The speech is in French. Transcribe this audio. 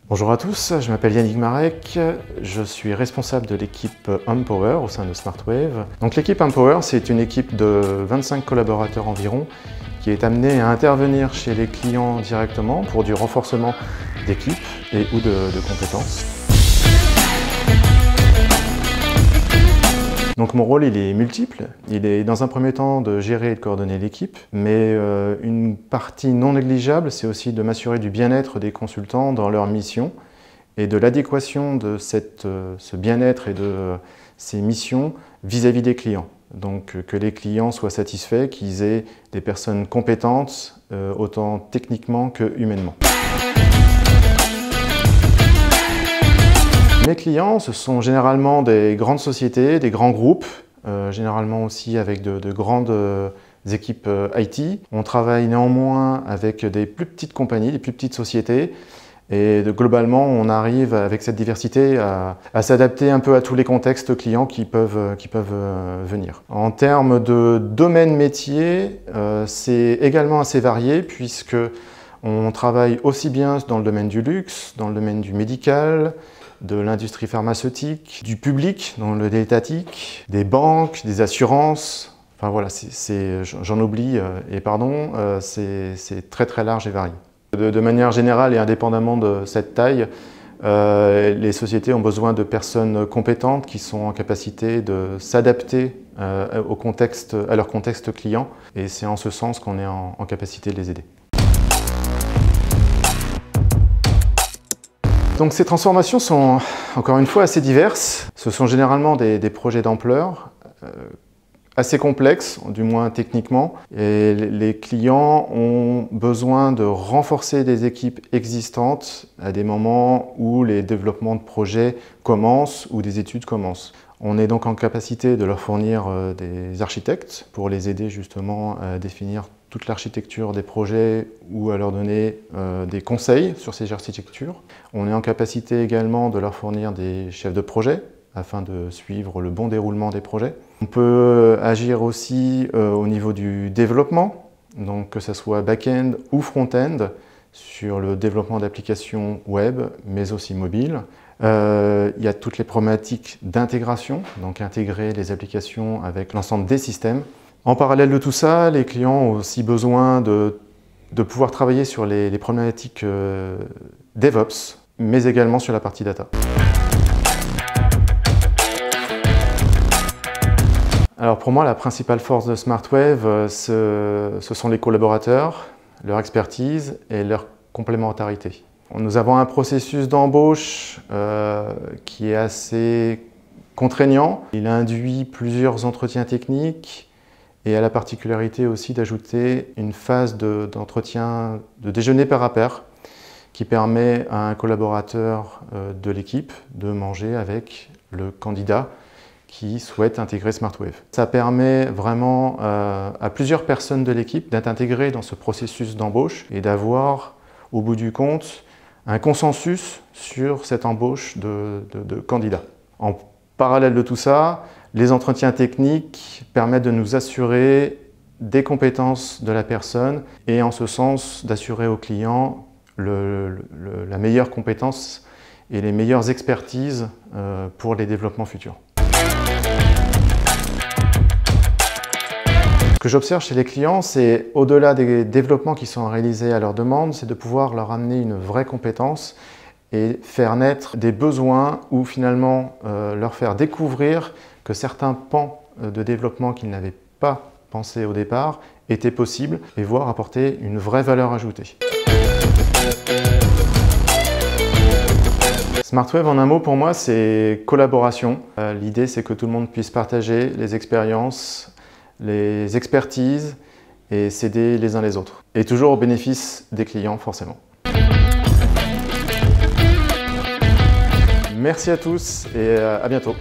Bonjour à tous, je m'appelle Yannick Marek, je suis responsable de l'équipe Empower au sein de SmartWave. Donc l'équipe Empower, c'est une équipe de 25 collaborateurs environ qui est amenée à intervenir chez les clients directement pour du renforcement d'équipe et ou de compétences. Donc mon rôle il est multiple, il est dans un premier temps de gérer et de coordonner l'équipe, mais une partie non négligeable c'est aussi de m'assurer du bien-être des consultants dans leur mission et de l'adéquation de ce bien-être et de ces missions vis-à-vis des clients. Donc que les clients soient satisfaits, qu'ils aient des personnes compétentes autant techniquement que humainement. Mes clients, ce sont généralement des grandes sociétés, des grands groupes, généralement aussi avec de grandes équipes IT. On travaille néanmoins avec des plus petites compagnies, des plus petites sociétés. Et globalement, on arrive avec cette diversité à s'adapter un peu à tous les contextes clients qui peuvent venir. En termes de domaine métier, c'est également assez varié puisque on travaille aussi bien dans le domaine du luxe, dans le domaine du médical, de l'industrie pharmaceutique, du public, dans le étatique, des banques, des assurances. Enfin voilà, j'en oublie et pardon, c'est très large et varié. De manière générale et indépendamment de cette taille, les sociétés ont besoin de personnes compétentes qui sont en capacité de s'adapter à leur contexte client et c'est en ce sens qu'on est en capacité de les aider. Donc ces transformations sont encore une fois assez diverses. Ce sont généralement des projets d'ampleur, assez complexes, du moins techniquement. Et les clients ont besoin de renforcer des équipes existantes à des moments où les développements de projets commencent ou des études commencent. On est donc en capacité de leur fournir des architectes pour les aider justement à définir toute l'architecture des projets ou à leur donner des conseils sur ces architectures. On est en capacité également de leur fournir des chefs de projet afin de suivre le bon déroulement des projets. On peut agir aussi au niveau du développement, donc que ce soit back-end ou front-end, sur le développement d'applications web, mais aussi mobiles. Il y a toutes les problématiques d'intégration, donc intégrer les applications avec l'ensemble des systèmes. En parallèle de tout ça, les clients ont aussi besoin de pouvoir travailler sur les problématiques DevOps, mais également sur la partie data. Alors pour moi, la principale force de SmartWave, ce sont les collaborateurs, leur expertise et leur complémentarité. Nous avons un processus d'embauche qui est assez contraignant. Il induit plusieurs entretiens techniques et a la particularité aussi d'ajouter une phase d'entretien de déjeuner pair à pair qui permet à un collaborateur de l'équipe de manger avec le candidat qui souhaite intégrer SmartWave. Ça permet vraiment à plusieurs personnes de l'équipe d'être intégrées dans ce processus d'embauche et d'avoir au bout du compte un consensus sur cette embauche de candidats. En parallèle de tout ça, les entretiens techniques permettent de nous assurer des compétences de la personne et en ce sens d'assurer au client la meilleure compétence et les meilleures expertises pour les développements futurs. Ce que j'observe chez les clients, c'est au-delà des développements qui sont réalisés à leur demande, c'est de pouvoir leur amener une vraie compétence et faire naître des besoins ou finalement leur faire découvrir que certains pans de développement qu'ils n'avaient pas pensé au départ étaient possibles et voire apporter une vraie valeur ajoutée. SmartWave en un mot pour moi c'est collaboration. L'idée c'est que tout le monde puisse partager les expériences, les expertises et s'aider les uns les autres. Et toujours au bénéfice des clients forcément. Merci à tous et à bientôt.